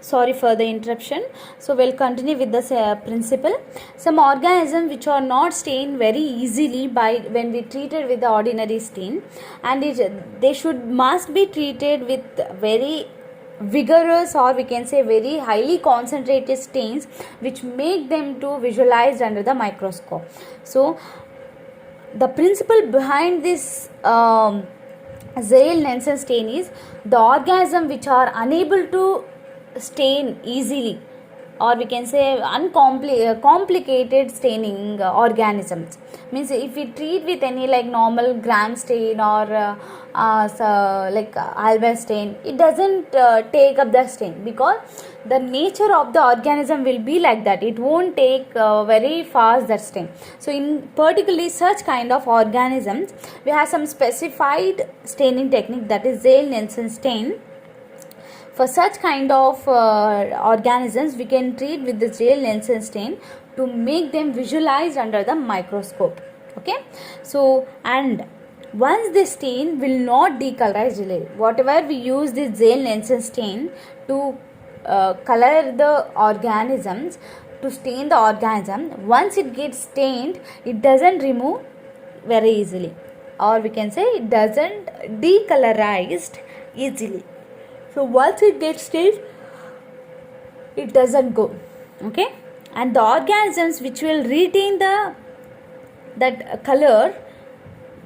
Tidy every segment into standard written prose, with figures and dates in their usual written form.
Sorry for the interruption. So we'll continue with this principle. Some organisms which are not stained very easily by when we treated with the ordinary stain, and they must be treated with very vigorous, or we can say very highly concentrated stains which make them to visualized under the microscope. So the principle behind this Zale-Nansen stain is the organism which are unable to stain easily, or we can say complicated staining organisms. Means if we treat with any like normal gram stain or like alba stain, it doesn't take up the stain, because the nature of the organism will be like that. It won't take very fast that stain. So in particularly such kind of organisms, we have some specified staining technique, that is Zale-Nansen stain. For such kind of organisms, we can treat with the Zale-Nansen stain to make them visualized under the microscope. Okay, so and once the stain will not decolorize, whatever we use this Zale-Nansen stain to color the organisms, to stain the organism, once it gets stained, it doesn't remove very easily, or we can say it doesn't decolorized easily. So once it gets stained, it doesn't go. Okay, and the organisms which will retain that color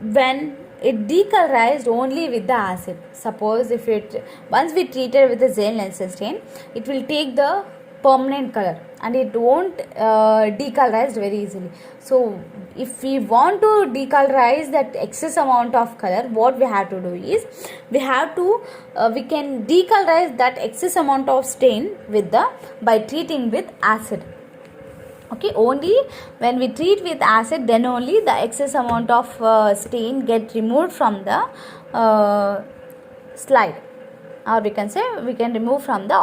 when it decolorized only with the acid. Suppose if it once we treat it with the Zale-Nansen stain, it will take the permanent color and it won't decolorize very easily. So if we want to decolorize that excess amount of color, what we have to do is we can decolorize that excess amount of stain by treating with acid. Okay, only when we treat with acid, then only the excess amount of stain get removed from the slide, or we can say we can remove from the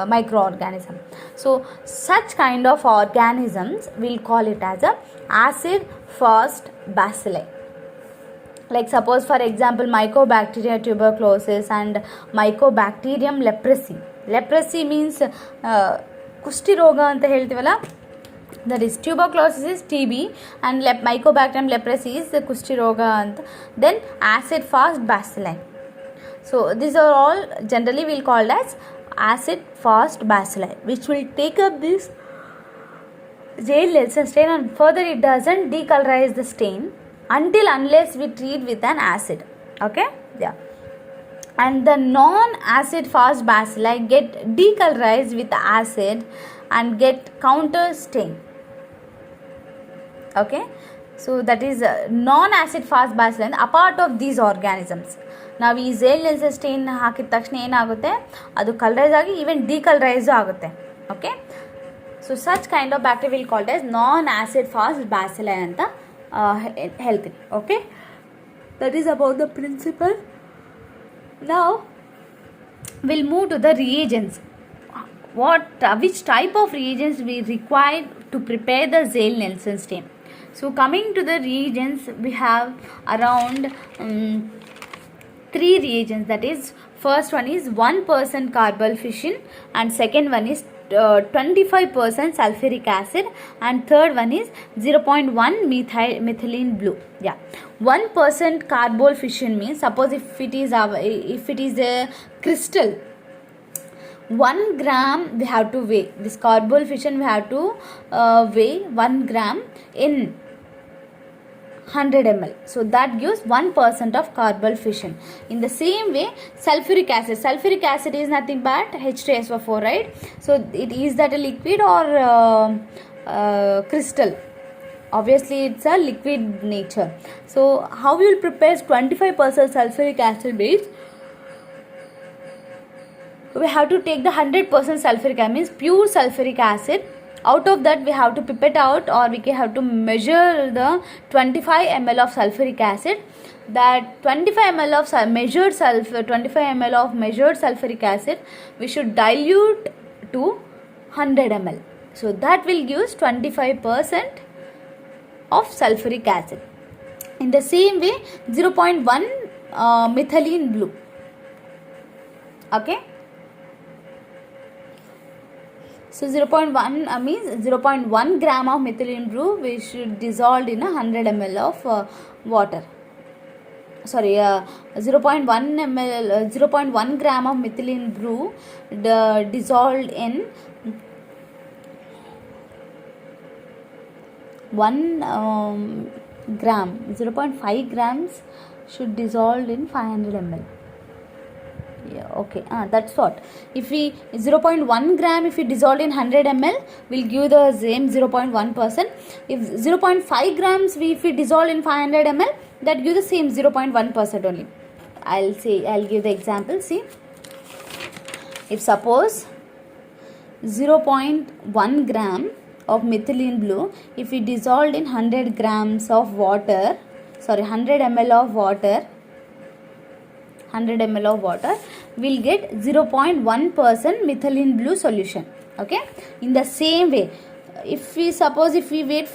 microorganism. So such kind of organisms, we'll call it as a acid fast bacilli. Like suppose for example Mycobacteria tuberculosis and Mycobacterium leprosy. Leprosy means kushti roga anta ಹೇಳ್ತೀವಲ್ಲ, that is tuberculosis is TB and Mycobacterium leprosy is the kushti roga anta. Then acid fast bacilli. So these are all generally we'll call as acid fast bacilli, which will take up this Zale-Nansen stain, and further it doesn't decolorize the stain unless we treat with an acid. Okay, yeah. And the non-acid fast bacilli get decolorized with the acid and get counter stain. Okay, so that is non-acid fast bacilli apart of these organisms. ನಾವು ಈ Zale-Nansen stain ಹಾಕಿದ ತಕ್ಷಣ ಏನಾಗುತ್ತೆ, ಅದು ಕಲರೈಸ್ ಆಗಿ even decolourise ಆಗುತ್ತೆ. Okay, so such kind of bacteria will called as non acid fast bacilli ಅಂತ ಹೇಳ್ತೀನಿ. Okay, that is about the principle. ನಾವು will move to the reagents. Which type of reagents we require to prepare the Zale-Nansen stain? So coming to the reagents, we have around 3 reagents. That is, first one is 1% carbonyl fission, and second one is 25% sulfuric acid, and third one is 0.1 methylene blue. Yeah, 1% carbonyl fission means, suppose if it is a crystal, 1 gram we have to weigh. This carbonyl fission we have to weigh 1 gram in 100 ml. So that gives 1% of carbonyl fission. In the same way, sulfuric acid is nothing but H2SO4, right? So it is that a liquid or crystal? Obviously it's a liquid nature. So how you will prepare 25% sulfuric acid base? We have to take the 100% sulfuric acid, means pure sulfuric acid. Out of that we have to pipette out, or we have to measure the 25 ml of sulfuric acid. That 25 ml of measured sulfuric acid we should dilute to 100 ml. So that will give us 25% of sulfuric acid. In the same way, 0.1 methylene blue. Okay, So 0.1 means 0.1 gram of methylene blue we should dissolve in 100 ml of water. Sorry, 0.1 ml, 0.1 gram of methylene blue dissolved in 1 gram. 0.5 grams should dissolve in 500 ml. Yeah, okay, that's what. If we 0.1 gram, if we dissolve in 100 ml, will give the same 0.1%. If 0.5 grams, if we dissolve in 500 ml, that gives the same 0.1% only. I'll give the example. See, if suppose 0.1 gram of methylene blue, if we dissolved in 100 grams of water, 100 ml of water, 100 ml of water, will get 0.1% methylene blue solution. Okay, in the same way, if we wait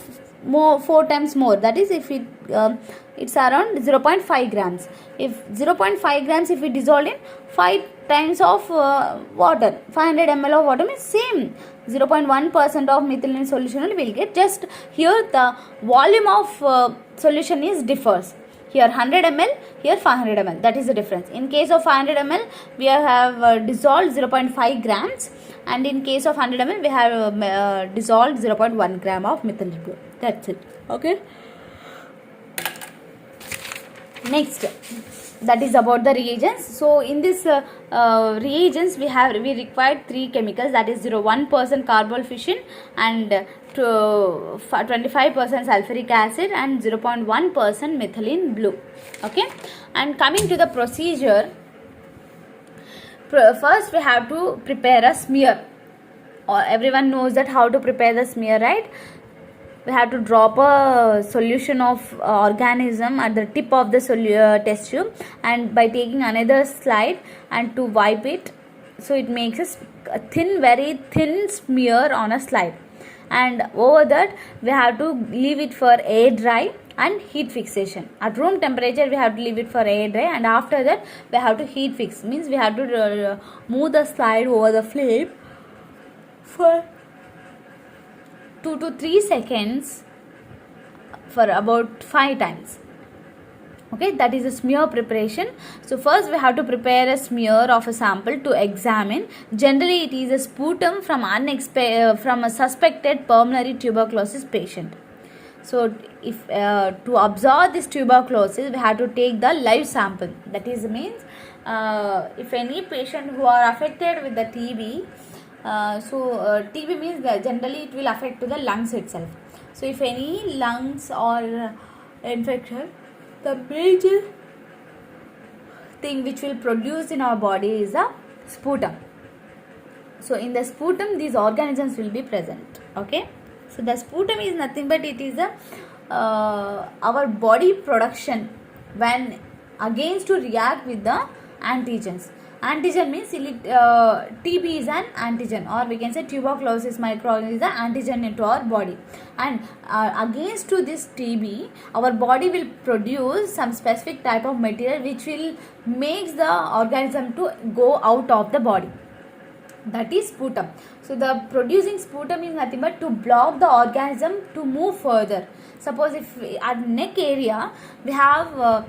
more 4 times more, that is if it's around 0.5 grams. If 0.5 grams, if we dissolve in 5 times of water, 500 ml of water, means same 0.1% of methylene solution only will get. Just here the volume of solution is differs. Here 100 ml, here 500 ml. That is the difference. In case of 500 ml, we have dissolved 0.5 grams, and in case of 100 ml, we have dissolved 0.1 gram of methylene blue. That's it. Okay. Next, that is about the reagents. So in this reagents, we required 3 chemicals, that is 1% carbonyl fission and 25% sulfuric acid and 0.1% methylene blue. Okay, and coming to the procedure, first we have to prepare a smear. Everyone knows that how to prepare the smear, right? We have to drop a solution of organism at the tip of the test tube, and by taking another slide and to wipe it, so it makes a very thin smear on a slide, and over that we have to leave it for air dry and heat fixation. At room temperature we have to leave it for air dry, and after that we have to heat fix, means we have to move the slide over the flame for 2 to 3 seconds for about 5 times. Okay, that is a smear preparation. So first we have to prepare a smear of a sample to examine. Generally it is a sputum from a suspected pulmonary tuberculosis patient. So if to observe this tuberculosis, we have to take the live sample. That is means if any patient who are affected with the TB, TB means that generally it will affect to the lungs itself. So if any lungs or infection, the major thing which will produce in our body is the sputum. So in the sputum these organisms will be present. Okay, so the sputum is nothing but it is our body production when against to react with the antigens. Antigen means TB is an antigen, or we can say tuberculosis microorganism is an antigen into our body, and against to this TB our body will produce some specific type of material which will makes the organism to go out of the body. That is sputum. So the producing sputum is nothing but to block the organism to move further. Suppose if at neck area we have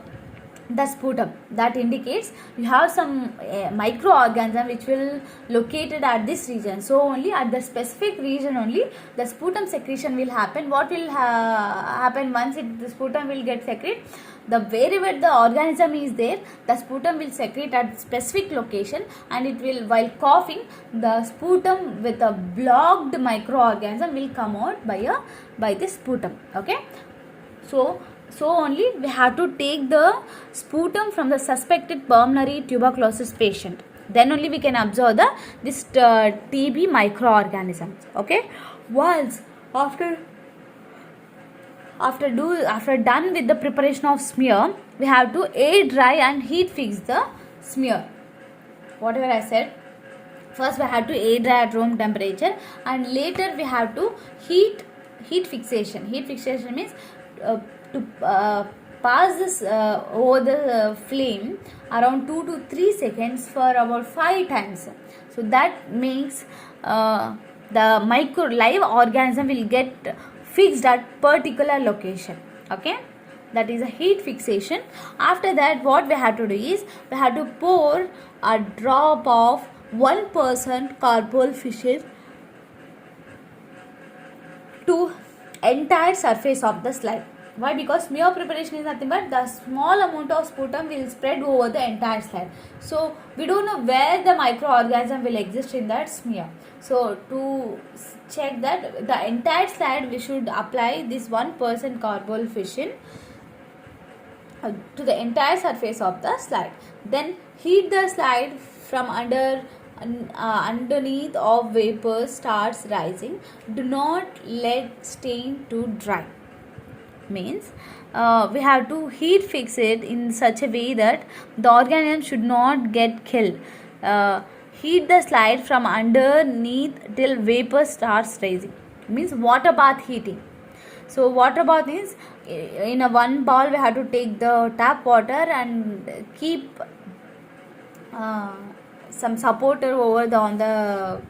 the sputum, that indicates you have some microorganism which will located at this region. So only at the specific region only the sputum secretion will happen. What will happen once the sputum will get secrete? The wherever the organism is there, the sputum will secrete at specific location, and it will, while coughing, the sputum with a blocked microorganism will come out by the sputum. Okay, so only we have to take the sputum from the suspected pulmonary tuberculosis patient. Then only we can observe this TB microorganisms. Okay, once after done with the preparation of smear, we have to air dry and heat fix the smear. Whatever I said, first we have to air dry at room temperature, and later we have to heat fixation. Heat fixation means to pass this over the flame around 2 to 3 seconds for about 5 times. So that makes the micro live organism will get fixed at particular location. Okay, that is a heat fixation. After that, what we have to do is we have to pour a drop of 1% carbol fission to entire surface of the slide. Why? Because smear preparation is nothing but the small amount of sputum will spread over the entire slide. So we don't know where the microorganism will exist in that smear. So to check that the entire slide, we should apply this 1% carbol fission to the entire surface of the slide. Then heat the slide from underneath of vapor starts rising. Do not let stain to dry. Means we have to heat fix it in such a way that the organism should not get killed. Heat the slide from underneath till vapor starts rising. Means water bath heating. So water bath is in a one bowl we have to take the tap water and keep some supporter over on the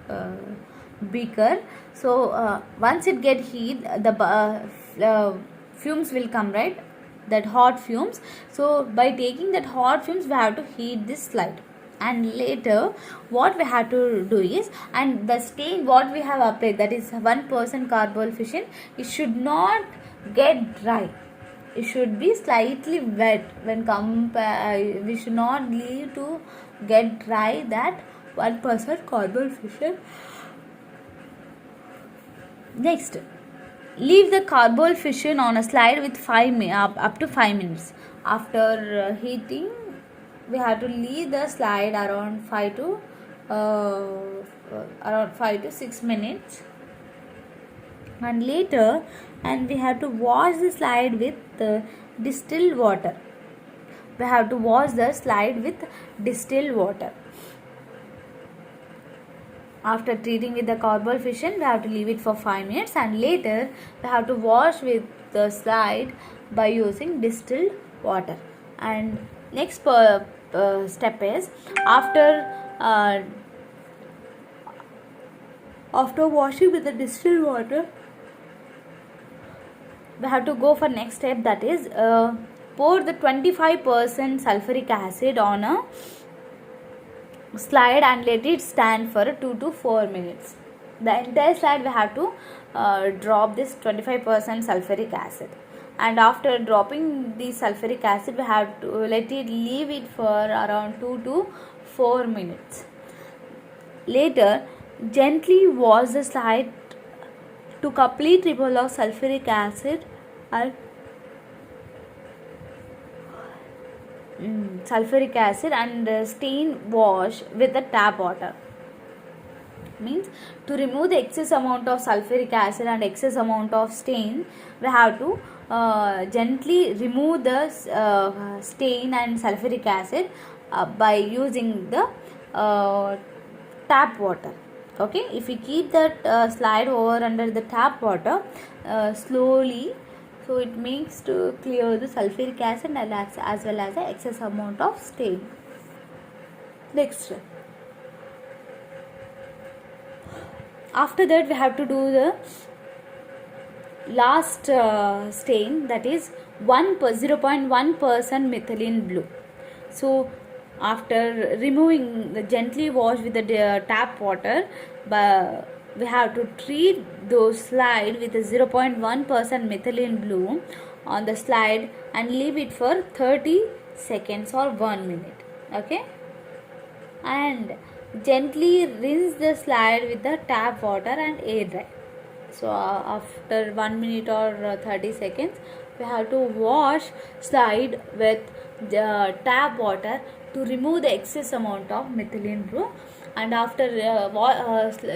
beaker. So once it get heat, the fumes will come, right? That hot fumes. So by taking that hot fumes, we have to heat this slide. And later what we have to do is, and the stain what we have applied, that is 1% carbol fission, it should not get dry. It should be slightly wet when we should not leave to get dry that 1% carbol fission. Next, leave the carbol fission on a slide with up to 5 minutes. After heating, we have to leave the slide around 5 to 6 minutes. And later, we have to wash the slide with distilled water. We have to wash the slide with distilled water. After treating with the carbol fission, we have to leave it for 5 minutes, and later we have to wash with the slide by using distilled water. And next step is after washing with the distilled water, we have to go for next step, that is pour the 25% sulfuric acid on a slide and let it stand for 2 to 4 minutes. The entire slide we have to drop this 25% sulfuric acid, and after dropping the sulfuric acid, we have to leave it for around 2 to 4 minutes. Later, gently wash the slide to complete removal of sulfuric acid and stain wash with the tap water. Means to remove the excess amount of sulfuric acid and excess amount of stain, we have to gently remove the stain and sulfuric acid by using the tap water. Okay, if we keep that slide over under the tap water slowly, so it makes to clear the sulfuric acid and as well as the excess amount of stain. Next, after that we have to do the last stain, that is 0.1% methylene blue. So after removing, gently wash with the tap water, but we have to treat those slide with a 0.1% methylene blue on the slide and leave it for 30 seconds or 1 minute. Okay, and gently rinse the slide with the tap water and air dry. So after 1 minute or 30 seconds, we have to wash slide with the tap water to remove the excess amount of methylene blue, and after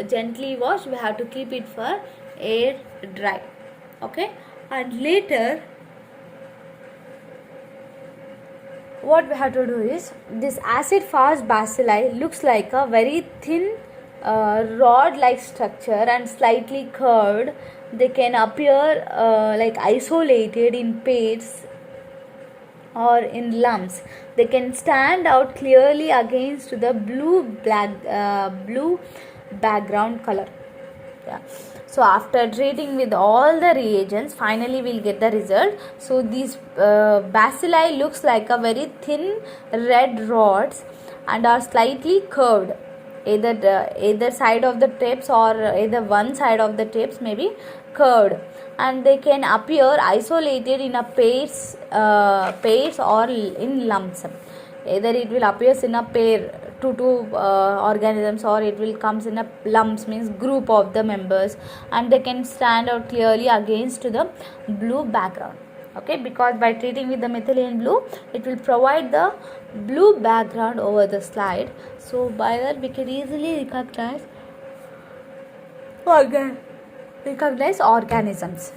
gently wash, we have to keep it for air dry. Okay, and later what we have to do is, this acid fast bacilli looks like a very thin rod like structure and slightly curved. They can appear like isolated in pairs or in lumps. They can stand out clearly against the blue background color. Yeah. So after treating with all the reagents, finally we'll get the result. So these bacilli looks like a very thin red rods and are slightly curved, either side of the tips or either one side of the tips may be curved, and they can appear isolated in a pairs or in lumps. Either it will appears in a pair, two organisms, or it will comes in a lumps, means group of the members, and they can stand out clearly against the blue background. Okay, because by treating with the methylene blue, it will provide the blue background over the slide. So by that we can easily recognize organisms.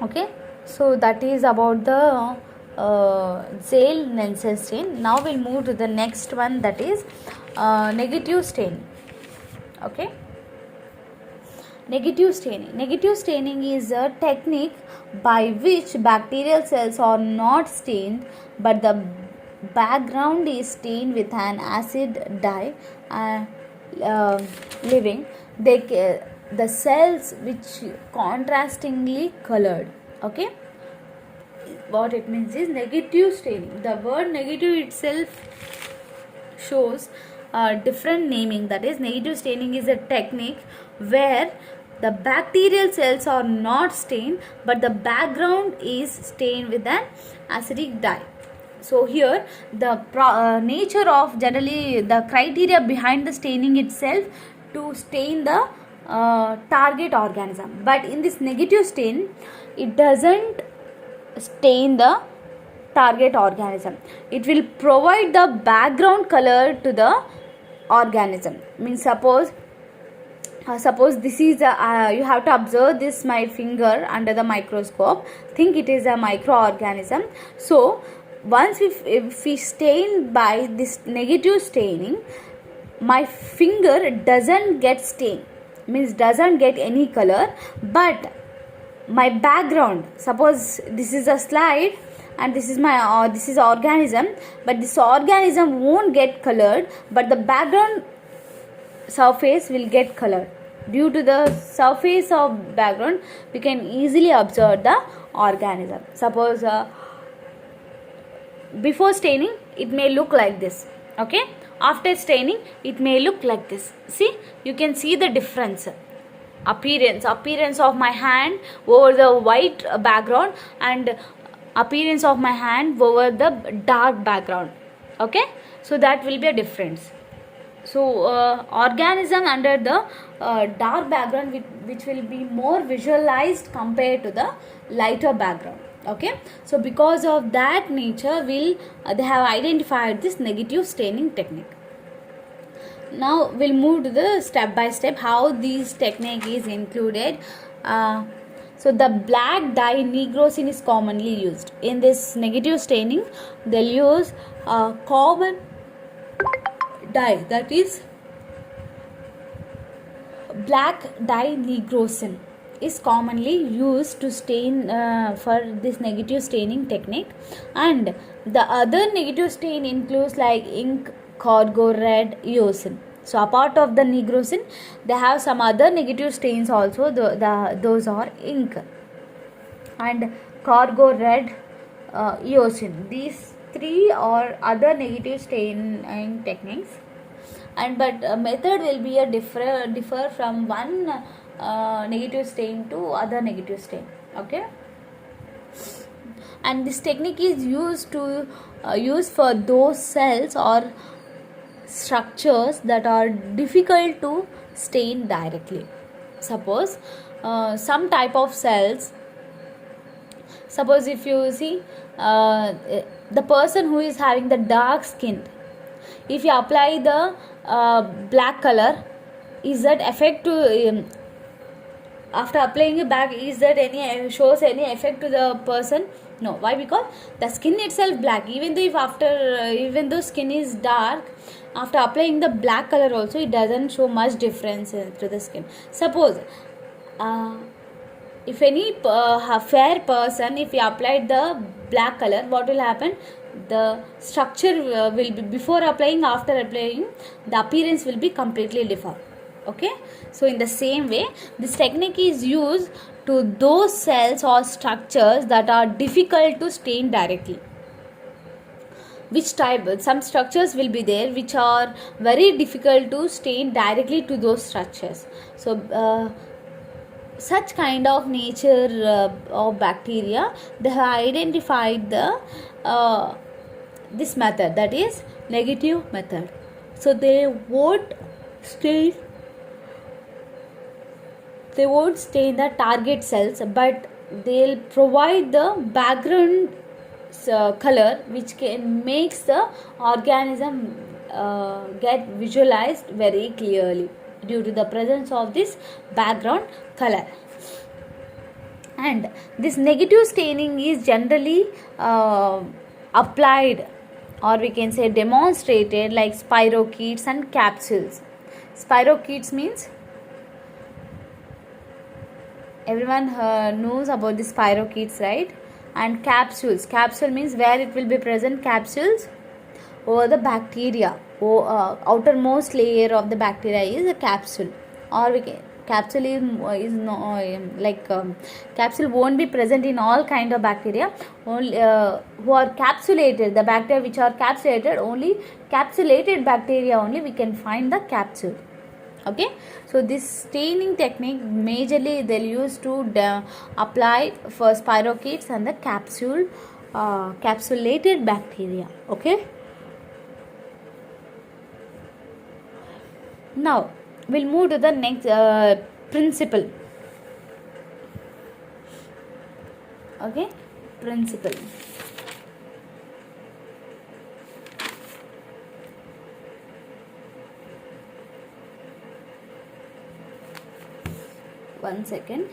Okay, so that is about the Zale-Nelson stain. Now we'll move to the next one, that is negative staining. Okay, negative staining is a technique by which bacterial cells are not stained but the background is stained with an acid dye leaving the cells which contrastingly colored. Okay, what it means is negative staining. The word negative itself shows different naming. That is, negative staining is a technique where the bacterial cells are not stained but the background is stained with an acidic dye. So here the nature of, generally the criteria behind the staining itself to stain the target organism, but in this negative stain it doesn't stain the target organism. It will provide the background color to the organism. Means suppose this is a you have to observe this my finger under the microscope, think it is a microorganism. So once if we stain by this negative staining, my finger doesn't get stained, means doesn't get any color, but my background, suppose this is a slide and this is my this is organism, but this organism won't get colored, but the background surface will get colored. Due to the surface of background, we can easily observe the organism. Suppose before staining it may look like this. Okay, after staining it may look like this. See, you can see the difference. Appearance of my hand over the white background and appearance of my hand over the dark background. Okay, so that will be a difference. So organism under the dark background which will be more visualized compared to the lighter background. Okay, so because of that nature they have identified this negative staining technique. Now we'll move to the step by step how this technique is included. So the black dye nigrosin is commonly used in this negative staining. They'll use common dye, that is black dye nigrosin is commonly used to stain for this negative staining technique. And the other negative stain includes like ink, cargo red, eosin. So apart of the nigrosin, they have some other negative stains also. Those are ink and cargo red, eosin. These three are other negative staining techniques. And but method will be a differ from one negative stain to other negative stain. Okay, and this technique is used for those cells or structures that are difficult to stain directly. Suppose some type of cells, suppose if you see the person who is having the dark skin, if you apply the black color, is that effect to after applying it back, is that any shows any effect to the person? No. Why? Because the skin itself black, even though skin is dark, after applying the black color also it doesn't show much difference to the skin. Suppose if any fair person, if he applied the black color, what will happen? The structure will be, before applying, after applying, the appearance will be completely different. Okay, so in the same way, this technique is used to those cells or structures that are difficult to stain directly. Which type? Some structures will be there which are very difficult to stain directly to those structures. So such kind of nature of bacteria, they have identified the this method, that is negative method. So they won't stain the target cells, but they'll provide the background color which can makes the organism get visualized very clearly due to the presence of this background color. And this negative staining is generally applied, or we can say demonstrated, like spirochetes and capsules. Spirochetes means everyone knows about the spirochetes, right? And capsule means where it will be present capsules over the bacteria. Outermost layer of the bacteria is a capsule, or we can, capsule is no capsule won't be present in all kind of bacteria. Only who are capsulated, the bacteria which are capsulated, only capsulated bacteria only we can find the capsule. Okay, so this staining technique majorly they'll use to apply for spirochetes and the capsulated bacteria. Okay, now we'll move to the next principle. Okay, principle. One second.